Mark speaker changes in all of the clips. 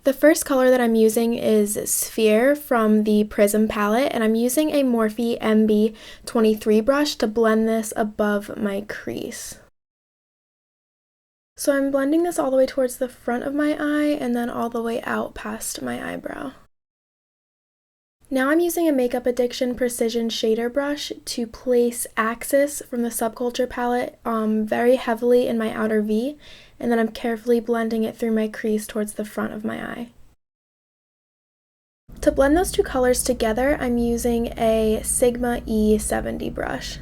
Speaker 1: The first color that I'm using is Sphere from the Prism palette, and I'm using a Morphe MB23 brush to blend this above my crease. So I'm blending this all the way towards the front of my eye and then all the way out past my eyebrow. Now I'm using a Makeup Addiction Precision Shader brush to place Axis from the Subculture palette very heavily in my outer V, and then I'm carefully blending it through my crease towards the front of my eye. To blend those two colors together, I'm using a Sigma E70 brush.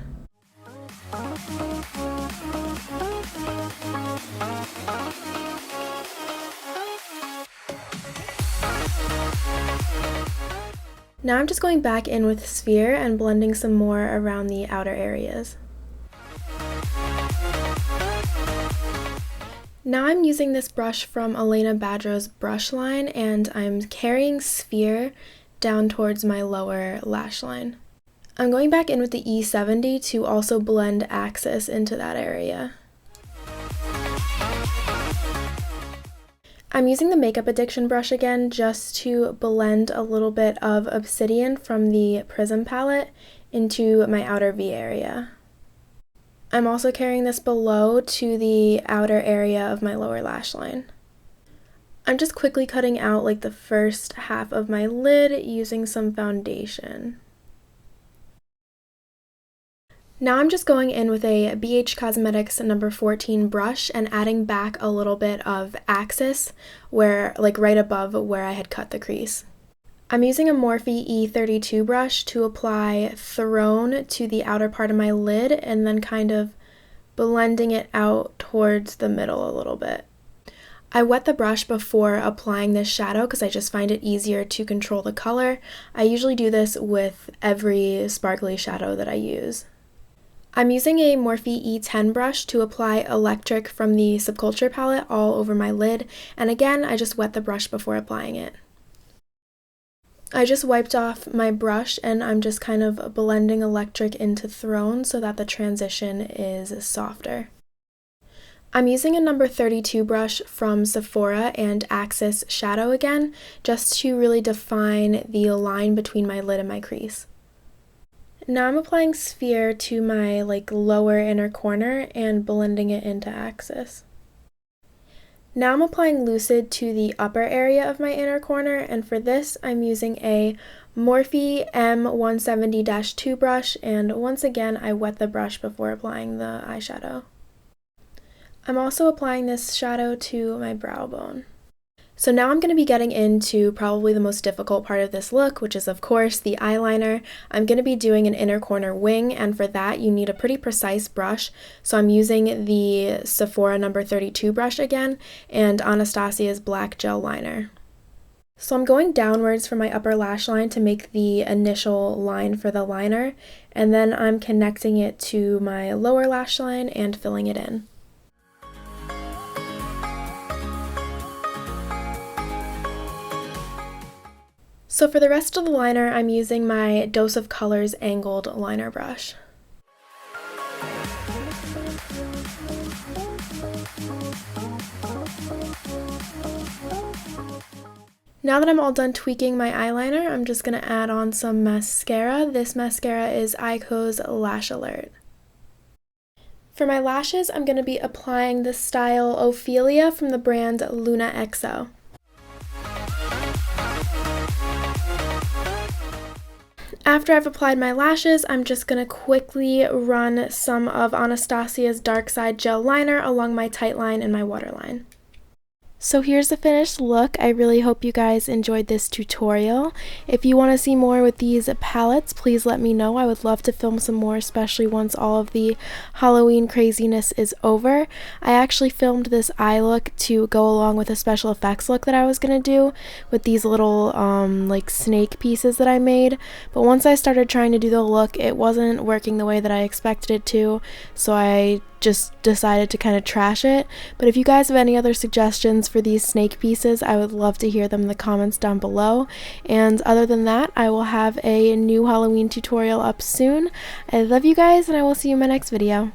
Speaker 1: Now I'm just going back in with Sphere and blending some more around the outer areas. Now I'm using this brush from Elena Badrow's brush line, and I'm carrying Sphere down towards my lower lash line. I'm going back in with the E70 to also blend Axis into that area. I'm using the Makeup Addiction brush again just to blend a little bit of Obsidian from the Prism palette into my outer V area. I'm also carrying this below to the outer area of my lower lash line. I'm just quickly cutting out like the first half of my lid using some foundation. Now I'm just going in with a BH Cosmetics number 14 brush and adding back a little bit of Axis where, like right above where I had cut the crease. I'm using a Morphe E32 brush to apply Throne to the outer part of my lid and then kind of blending it out towards the middle a little bit. I wet the brush before applying this shadow because I just find it easier to control the color. I usually do this with every sparkly shadow that I use. I'm using a Morphe E10 brush to apply Electric from the Subculture palette all over my lid, and again, I just wet the brush before applying it. I just wiped off my brush and I'm just kind of blending Electric into Throne so that the transition is softer. I'm using a number 32 brush from Sephora and Axis Shadow again, just to really define the line between my lid and my crease. Now I'm applying Sphere to my lower inner corner and blending it into Axis. Now I'm applying Lucid to the upper area of my inner corner, and for this I'm using a Morphe M170-2 brush, and once again I wet the brush before applying the eyeshadow. I'm also applying this shadow to my brow bone. So now I'm going to be getting into probably the most difficult part of this look, which is of course the eyeliner. I'm going to be doing an inner corner wing, and for that you need a pretty precise brush. So I'm using the Sephora number 32 brush again and Anastasia's black gel liner. So I'm going downwards from my upper lash line to make the initial line for the liner, and then I'm connecting it to my lower lash line and filling it in. So for the rest of the liner, I'm using my Dose of Colors angled liner brush. Now that I'm all done tweaking my eyeliner, I'm just going to add on some mascara. This mascara is Eyeko's Lash Alert. For my lashes, I'm going to be applying the style Ophelia from the brand Luna XO. After I've applied my lashes, I'm just going to quickly run some of Anastasia's Darkside gel liner along my tight line and my waterline. So here's the finished look. I really hope you guys enjoyed this tutorial. If you want to see more with these palettes, please let me know. I would love to film some more, especially once all of the Halloween craziness is over. I actually filmed this eye look to go along with a special effects look that I was going to do with these little snake pieces that I made. But once I started trying to do the look, it wasn't working the way that I expected it to, so I just decided to kind of trash it. But if you guys have any other suggestions for these snake pieces, I would love to hear them in the comments down below. And other than that, I will have a new Halloween tutorial up soon. I love you guys, and I will see you in my next video.